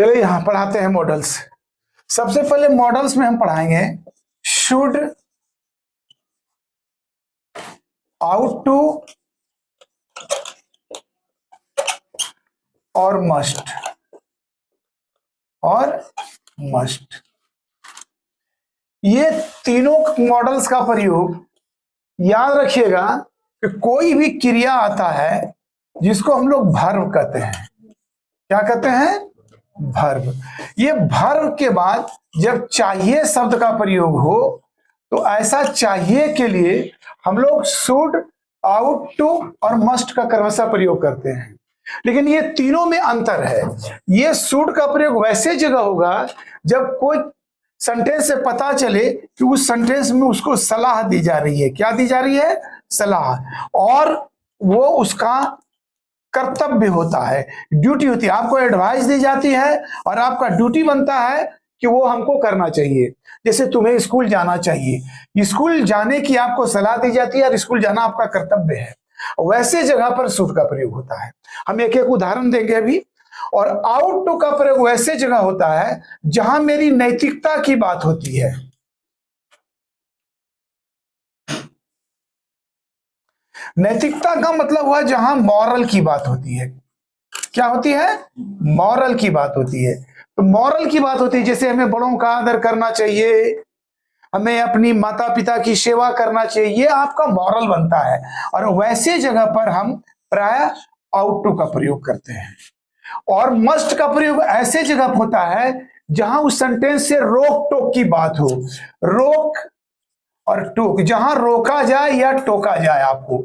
चलिए यहां पढ़ाते हैं मॉडल्स। सबसे पहले मॉडल्स में हम पढ़ाएंगे शुड, आउट टू और मस्ट और मस्ट। ये तीनों मॉडल्स का प्रयोग याद रखिएगा कि कोई भी क्रिया आता है जिसको हम लोग वर्ब कहते हैं। क्या कहते हैं? वर्ब। ये वर्ब के बाद जब चाहिए शब्द का प्रयोग हो तो ऐसा चाहिए के लिए हम लोग शुड, आउट टू और मस्ट का क्रमशः प्रयोग करते हैं। लेकिन ये तीनों में अंतर है। ये शुड का प्रयोग वैसे जगह होगा जब कोई सेंटेंस से पता चले कि उस सेंटेंस में उसको सलाह दी जा रही है। क्या दी जा रही है? सलाह। और वो उसका कर्तव्य होता है, ड्यूटी होती है। आपको एडवाइस दी जाती है और आपका ड्यूटी बनता है कि वो हमको करना चाहिए। जैसे तुम्हें स्कूल जाना चाहिए, स्कूल जाने की आपको सलाह दी जाती है और स्कूल जाना आपका कर्तव्य है। वैसे जगह पर शुड का प्रयोग होता है। हम एक एक उदाहरण देंगे अभी। और आउट टू का प्रयोग वैसे जगह होता है जहां मेरी नैतिकता की बात होती है। नैतिकता का मतलब हुआ जहां मॉरल की बात होती है। क्या होती है? मॉरल की बात होती है। तो मॉरल की बात होती है जैसे हमें बड़ों का आदर करना चाहिए, हमें अपनी माता पिता की सेवा करना चाहिए, ये आपका मॉरल बनता है। और वैसे जगह पर हम प्राय आउट टू का प्रयोग करते हैं। और मस्ट का प्रयोग ऐसे जगह होता है जहां उस सेंटेंस से रोक टोक की बात हो। रोक और टोक, जहां रोका जाए या टोका जाए। आपको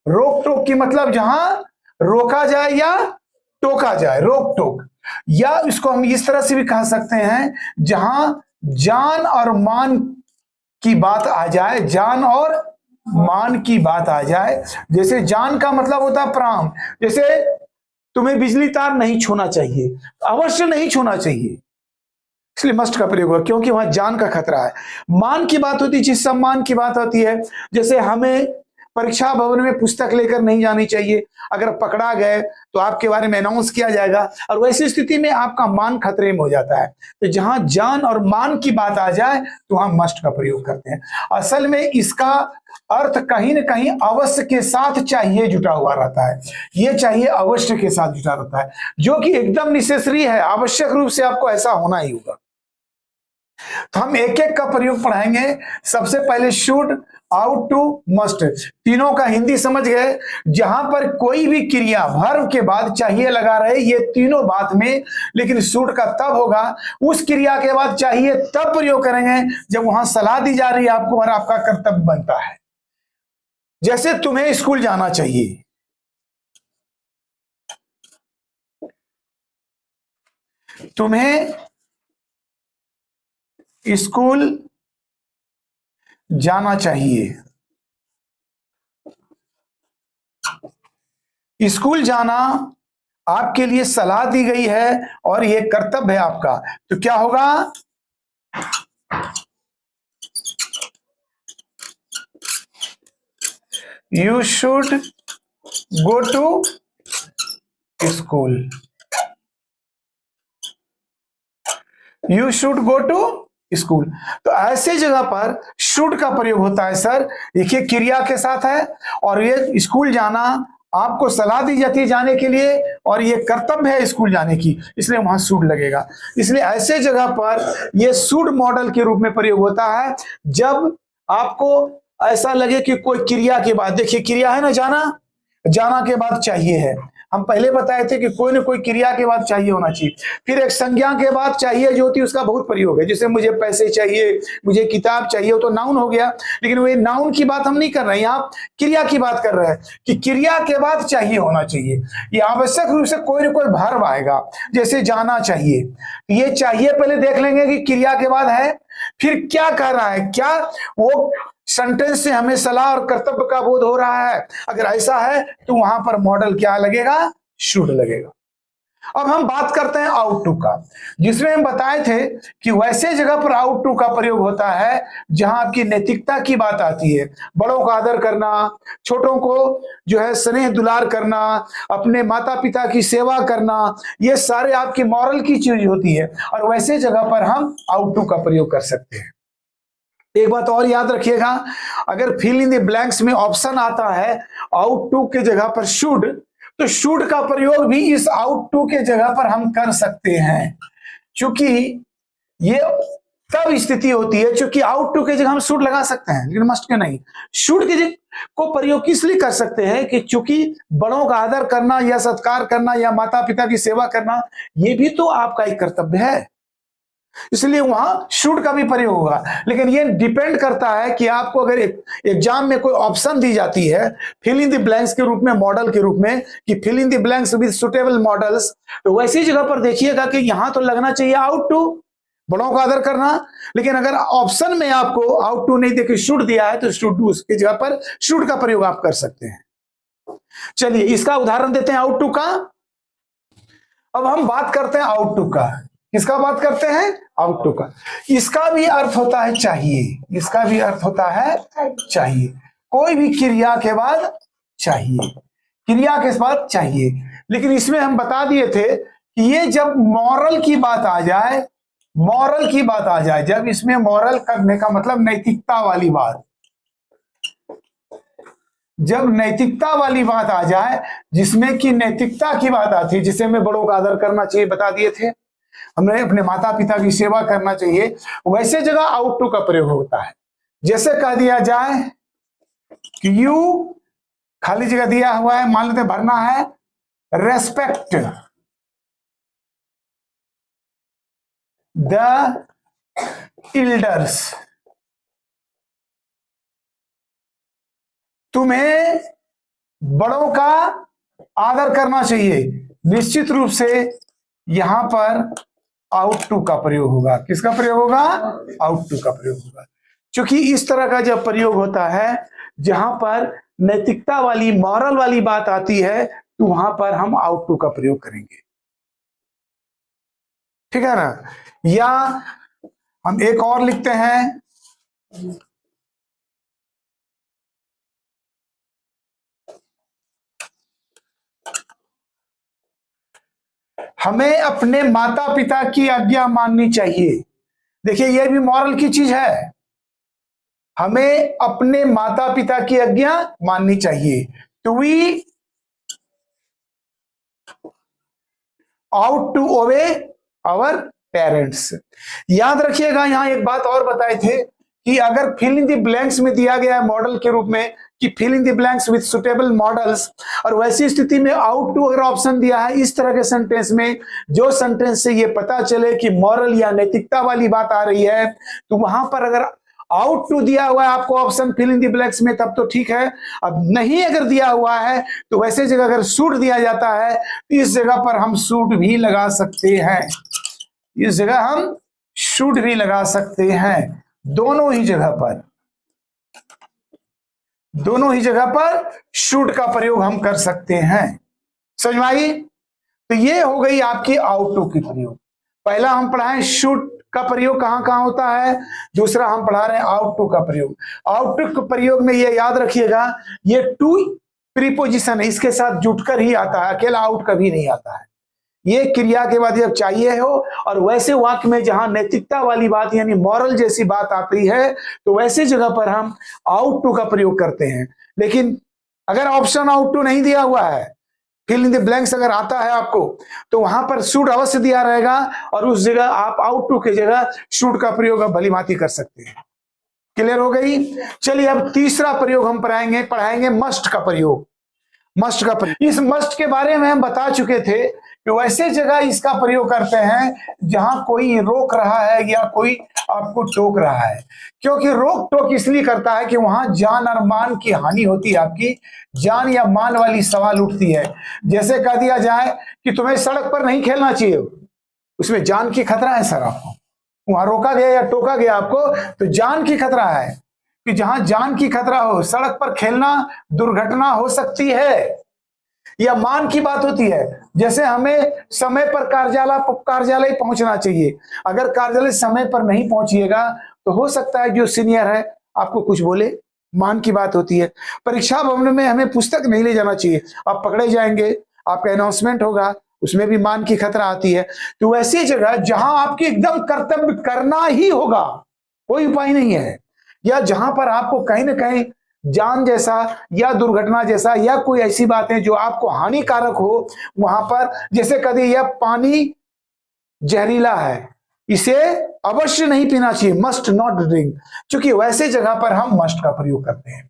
रोक टोक की मतलब जहां रोका जाए या टोका जाए, रोक टोक। या इसको हम इस तरह से भी कह सकते हैं जहां जान और मान की बात आ जाए, जान और मान की बात आ जाए। जैसे जान का मतलब होता है प्राण। जैसे तुम्हें बिजली तार नहीं छूना चाहिए, अवश्य नहीं छूना चाहिए, इसलिए मस्ट का प्रयोग हुआ क्योंकि वहां जान का खतरा है। मान की बात होती है, जिस सम्मान की बात होती है। जैसे हमें परीक्षा भवन में पुस्तक लेकर नहीं जानी चाहिए, अगर पकड़ा गए तो आपके बारे में अनाउंस किया जाएगा और वैसी स्थिति में आपका मान खतरे में हो जाता है। तो जहां जान और मान की बात आ जाए तो वहां मस्ट का प्रयोग करते हैं। असल में इसका अर्थ कहीं ना कहीं अवश्य के साथ चाहिए जुटा हुआ रहता है। ये चाहिए अवश्य के साथ जुटा रहता है, जो कि एकदम नेसेसरी है, आवश्यक रूप से आपको ऐसा होना ही होगा। तो हम एक एक का प्रयोग पढ़ाएंगे। सबसे पहले शुड, आउट टू, मस्ट। तीनों का हिंदी समझ गए। जहां पर कोई भी क्रिया वर्ब के बाद चाहिए लगा रहे, ये तीनों बात में। लेकिन शुड का तब होगा, उस क्रिया के बाद चाहिए तब प्रयोग करेंगे जब वहां सलाह दी जा रही है आपको और आपका कर्तव्य बनता है। जैसे तुम्हें स्कूल जाना चाहिए, तुम्हें स्कूल जाना चाहिए। स्कूल जाना आपके लिए सलाह दी गई है और यह कर्तव्य है आपका। तो क्या होगा? You should go to school. You should go to school. तो ऐसे जगह पर शुड का प्रयोग होता है। सर देखिए क्रिया के साथ है और ये स्कूल जाना आपको सलाह दी जाती है जाने के लिए और ये कर्तव्य है स्कूल जाने की, इसलिए वहां शुड लगेगा। इसलिए ऐसे जगह पर ये शुड मॉडल के रूप में प्रयोग होता है जब आपको ऐसा लगे कि कोई क्रिया के बाद, देखिए क्रिया है ना जाना, जाना के बाद चाहिए है। हम पहले बताए थे कि कोई ना कोई क्रिया के बाद चाहिए होना चाहिए। फिर एक संज्ञा के बाद चाहिए जो होती है उसका बहुत प्रयोग है। जैसे मुझे पैसे चाहिए, मुझे किताब चाहिए, वो तो नाउन हो गया। लेकिन वो नाउन की बात हम नहीं कर रहे हैं, यहाँ क्रिया की बात कर रहे हैं कि क्रिया के बाद चाहिए होना चाहिए। ये आवश्यक रूप से कोई ना कोई वर्ब आएगा। जैसे जाना चाहिए, ये चाहिए पहले देख लेंगे कि क्रिया के बाद है। फिर क्या कह रहा है, क्या वो सेंटेंस से हमें सलाह और कर्तव्य का बोध हो रहा है। अगर ऐसा है तो वहां पर मॉडल क्या लगेगा? शुड लगेगा। अब हम बात करते हैं आउट टू का, जिसमें हम बताए थे कि वैसे जगह पर आउट टू का प्रयोग होता है जहां आपकी नैतिकता की बात आती है। बड़ों का आदर करना, छोटों को जो है स्नेह दुलार करना, अपने माता पिता की सेवा करना, ये सारे आपकी मॉरल की चीज होती है और वैसे जगह पर हम आउट टू का प्रयोग कर सकते हैं। एक बात और याद रखिएगा, अगर फिल इन द ब्लैंक्स में ऑप्शन आता है आउट टू के जगह पर शुड, तो शुड का प्रयोग भी इस आउट टू के जगह पर हम कर सकते हैं, क्योंकि ये तब स्थिति होती है क्योंकि आउट टू के जगह हम शुड लगा सकते हैं लेकिन मस्ट के नहीं। शुड के जगह को प्रयोग किस लिए कर सकते हैं कि चूंकि बड़ों का आदर करना या सत्कार करना या माता पिता की सेवा करना ये भी तो आपका एक कर्तव्य है, इसलिए वहां शुड का भी प्रयोग होगा। लेकिन ये डिपेंड करता है कि आपको अगर एग्जाम में कोई ऑप्शन दी जाती है फिल इन द ब्लैंक्स के रूप में, मॉडल के रूप में, कि fill in the blanks with suitable modals, तो वैसी जगह पर देखिएगा कि यहां तो लगना चाहिए आउट टू, बड़ों का आदर करना, लेकिन अगर ऑप्शन में आपको आउट टू नहीं देके शुड दिया है तो शुड डू उसकी जगह पर शुड का प्रयोग आप कर सकते हैं। चलिए इसका उदाहरण देते हैं आउट टू का। अब हम बात करते हैं आउट टू का। किसका बात करते हैं? आउट टू का। इसका भी अर्थ होता है चाहिए, इसका भी अर्थ होता है चाहिए, कोई भी क्रिया के बाद चाहिए, क्रिया के बाद चाहिए। लेकिन इसमें हम बता दिए थे कि ये जब मॉरल की बात आ जाए, मॉरल की बात आ जाए, जब इसमें मॉरल करने का मतलब नैतिकता वाली बात, जब नैतिकता वाली बात आ जाए, जिसमें कि नैतिकता की बात आती है, जिसे हमें बड़ों का आदर करना चाहिए बता दिए थे, हमें अपने माता पिता की सेवा करना चाहिए, वैसे जगह आउट टू का प्रयोग होता है। जैसे कह दिया जाए कि यू, खाली जगह दिया हुआ है, मान लेते भरना है रेस्पेक्ट द इल्डर्स, तुम्हें बड़ों का आदर करना चाहिए। निश्चित रूप से यहां पर आउट टू का प्रयोग होगा। किसका प्रयोग होगा? आउट टू का प्रयोग होगा, क्योंकि इस तरह का जब प्रयोग होता है जहां पर नैतिकता वाली, मॉरल वाली बात आती है, तो वहां पर हम आउट टू का प्रयोग करेंगे। ठीक है ना? या हम एक और लिखते हैं, हमें अपने माता पिता की आज्ञा माननी चाहिए। देखिए यह भी मॉरल की चीज है, हमें अपने माता पिता की आज्ञा माननी चाहिए। To we ought to obey our parents. याद रखिएगा यहां एक बात और बताए थे कि अगर फिल इन द ब्लैंक्स में दिया गया है मॉडल के रूप में कि fill in the blanks with suitable modals, और वैसी स्थिति में आउट टू अगर ऑप्शन दिया है इस तरह के सेंटेंस में, जो सेंटेंस से ये पता चले कि मॉरल या नैतिकता वाली बात आ रही है, तो वहां पर अगर आउट टू दिया हुआ है आपको option fill in the blanks में तब तो ठीक है। अब नहीं अगर दिया हुआ है तो वैसे जगह अगर शुड दिया जाता है तो इस जगह पर हम शुड भी लगा सकते हैं, इस जगह हम शुड भी लगा सकते हैं। दोनों ही जगह पर, दोनों ही जगह पर शुड का प्रयोग हम कर सकते हैं। समझ में आई? तो ये हो गई आपकी आउट टू की प्रयोग। पहला हम पढ़ाएं शुड का प्रयोग कहां कहां होता है, दूसरा हम पढ़ा रहे हैं आउट टू का प्रयोग। आउट टू के प्रयोग में ये याद रखिएगा, ये टू प्रीपोजिशन है, इसके साथ जुटकर ही आता है, अकेला आउट कभी नहीं आता है। ये क्रिया के बाद जब चाहिए हो और वैसे वाक्य में जहां नैतिकता वाली बात यानी मॉरल जैसी बात आती है तो वैसे जगह पर हम आउट टू का प्रयोग करते हैं। लेकिन अगर ऑप्शन आउट टू नहीं दिया हुआ है, फिल इन द ब्लैंक्स अगर आता है आपको, तो वहां पर शुड अवश्य दिया रहेगा और उस जगह आप आउट टू की जगह शुड का प्रयोग आप भलीभांति कर सकते हैं। क्लियर हो गई? चलिए अब तीसरा प्रयोग हम पढ़ाएंगे मस्ट का प्रयोग। मस्ट का प्रयोग, इस मस्ट के बारे में हम बता चुके थे कि वैसे जगह इसका प्रयोग करते हैं जहां कोई रोक रहा है या कोई आपको टोक रहा है, क्योंकि रोक टोक इसलिए करता है कि वहां जान और मान की हानि होती है, आपकी जान या मान वाली सवाल उठती है। जैसे कह दिया जाए कि तुम्हें सड़क पर नहीं खेलना चाहिए, उसमें जान की खतरा है सर, आपको वहां रोका गया या टोका गया आपको तो जान की खतरा है, कि जहां जान की खतरा हो सड़क पर खेलना दुर्घटना हो सकती है। या मान की बात होती है, जैसे हमें समय पर कार्यालय पहुंचना चाहिए। अगर कार्यालय समय पर नहीं पहुंचिएगा तो हो सकता है जो सीनियर है आपको कुछ बोले, मान की बात होती है। परीक्षा भवन में हमें पुस्तक नहीं ले जाना चाहिए, आप पकड़े जाएंगे, आपका अनाउंसमेंट होगा, उसमें भी मान की खतरा आती है। तो वैसी जगह जहां आपके एकदम कर्तव्य करना ही होगा, कोई उपाय नहीं है, या जहां पर आपको कहीं ना कहीं जान जैसा या दुर्घटना जैसा या कोई ऐसी बातें जो आपको हानिकारक हो, वहां पर जैसे कभी यह पानी जहरीला है, इसे अवश्य नहीं पीना चाहिए, मस्ट नॉट ड्रिंक, क्योंकि वैसे जगह पर हम मस्ट का प्रयोग करते हैं।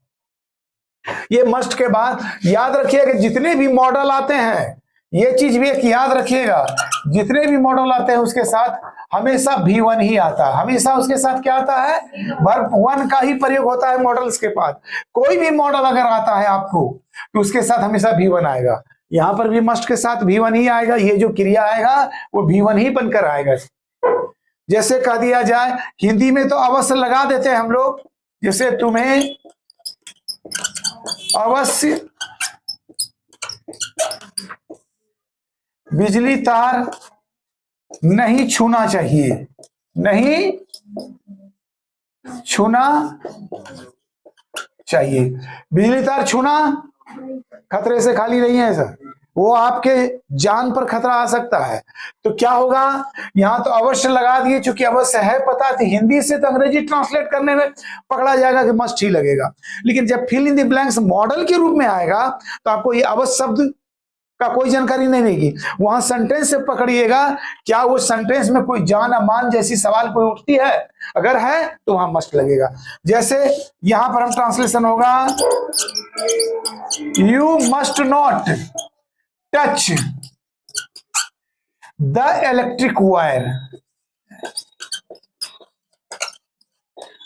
ये मस्ट के बाद याद रखिएगा जितने भी मॉडल आते हैं, ये चीज भी एक याद रखिएगा, जितने भी मॉडल आते हैं उसके साथ हमेशा V1 ही आता है, हमेशा उसके साथ क्या आता है, वर्ब 1 का ही प्रयोग होता है मॉडल्स के पास। कोई भी मॉडल अगर आता है आपको तो उसके साथ हमेशा V1 आएगा, यहां पर भी मस्ट के साथ V1 ही आएगा, ये जो क्रिया आएगा वो V1 ही बनकर आएगा। जैसे कह दिया जाए हिंदी में तो अवश्य लगा देते हैं हम लोग, जैसे तुम्हें अवश्य बिजली तार नहीं छूना चाहिए, नहीं छूना चाहिए। बिजली तार छूना खतरे से खाली नहीं है सर, वो आपके जान पर खतरा आ सकता है। तो क्या होगा, यहां तो अवश्य लगा दिए, चूंकि अवश्य है पता थी, हिंदी से तो अंग्रेजी ट्रांसलेट करने में पकड़ा जाएगा कि मस्ट ही लगेगा, लेकिन जब fill in the blanks modal के रूप में आएगा तो आपको ये अवश्य शब्द का कोई जानकारी नहीं देगी, वहां सेंटेंस से पकड़िएगा, क्या वो सेंटेंस में कोई जान अमान जैसी सवाल कोई उठती है, अगर है तो वहां मस्ट लगेगा। जैसे यहां पर हम ट्रांसलेशन होगा, you must not touch the electric wire,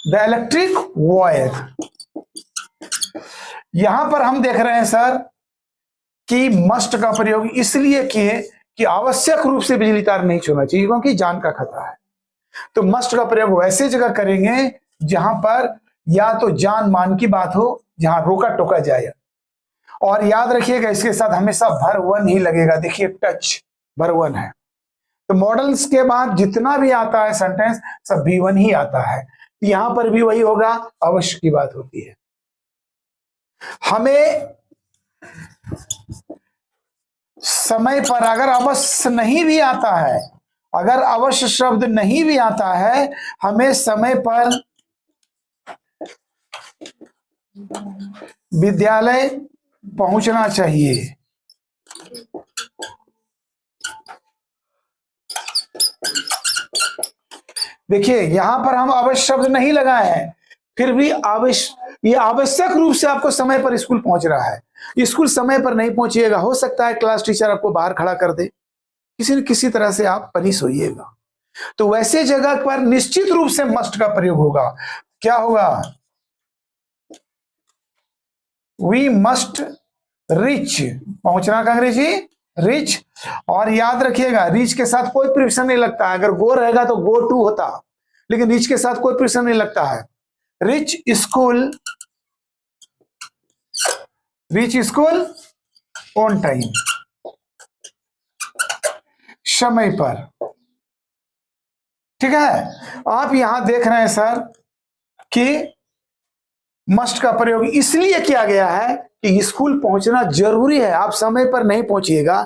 the electric wire. यहां पर हम देख रहे हैं सर कि मस्ट का प्रयोग इसलिए किए कि आवश्यक रूप से बिजली तार नहीं छूना चाहिए, क्योंकि जान का खतरा है। तो मस्ट का प्रयोग वैसे जगह करेंगे जहां पर या तो जान मान की बात हो, जहां रोका टोका जाए, और याद रखिएगा इसके साथ हमेशा V1 ही लगेगा। देखिए टच V1 है, तो मॉडल्स के बाद जितना भी आता है सेंटेंस सब V1 ही आता है, यहां पर भी वही होगा, अवश्य की बात होती है। हमें समय पर अगर अवश्य नहीं भी आता है, अगर अवश्य शब्द नहीं भी आता है, हमें समय पर विद्यालय पहुंचना चाहिए। देखिए यहां पर हम आवश्यक शब्द नहीं लगाए हैं, फिर भी ये आवश्यक रूप से आपको समय पर स्कूल पहुंच रहा है। स्कूल समय पर नहीं पहुंचिएगा, हो सकता है क्लास टीचर आपको बाहर खड़ा कर दे, किसी न किसी तरह से आप पनिश होइएगा। तो वैसे जगह पर निश्चित रूप से मस्ट का प्रयोग होगा। क्या होगा, वी मस्ट रीच, पहुंचना का अंग्रेजी रीच, और याद रखिएगा रीच के साथ कोई प्रिफिक्स नहीं लगता है, अगर गो रहेगा तो गो टू होता, लेकिन रीच के साथ कोई प्रिफिक्स नहीं लगता है। Reach school, reach school on time, समय पर। ठीक है, आप यहां देख रहे हैं सर कि मस्ट का प्रयोग इसलिए किया गया है कि स्कूल पहुंचना जरूरी है, आप समय पर नहीं पहुंचिएगा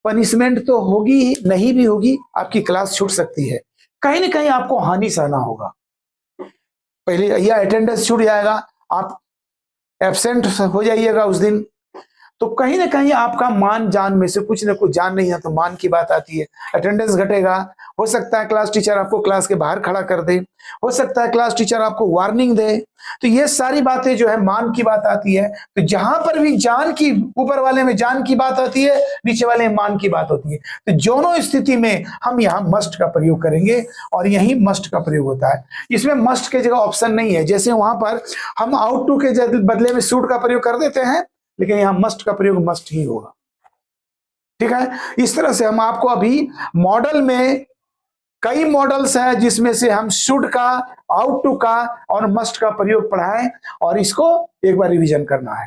पनिशमेंट तो होगी, नहीं भी होगी, आपकी क्लास छूट सकती है, कहीं ना कहीं आपको हानि सहना होगा। पहले या अटेंडेंस छूट जाएगा, आप एब्सेंट हो जाइएगा उस दिन, तो कहीं ना कहीं आपका मान जान में से कुछ ना कुछ, जान नहीं है तो मान की बात आती है, अटेंडेंस घटेगा, हो सकता है क्लास टीचर आपको क्लास के बाहर खड़ा कर दे, हो सकता है क्लास टीचर आपको वार्निंग दे, तो ये सारी बातें जो है मान की बात आती है। तो जहां पर भी जान की, ऊपर वाले में जान की बात आती है, नीचे वाले में मान की बात होती है, तो दोनों स्थिति में हम यहाँ मस्ट का प्रयोग करेंगे, और यही मस्ट का प्रयोग होता है। इसमें मस्ट के जगह ऑप्शन नहीं है, जैसे वहां पर हम आउट टू के बदले में सूट का प्रयोग कर देते हैं, लेकिन यहां मस्ट का प्रयोग मस्ट ही होगा। ठीक है, इस तरह से हम आपको अभी मॉडल में कई मॉडल्स हैं जिसमें से हम शुड का, आउट टू का और मस्ट का प्रयोग पढ़ाएं, और इसको एक बार रिवीजन करना है।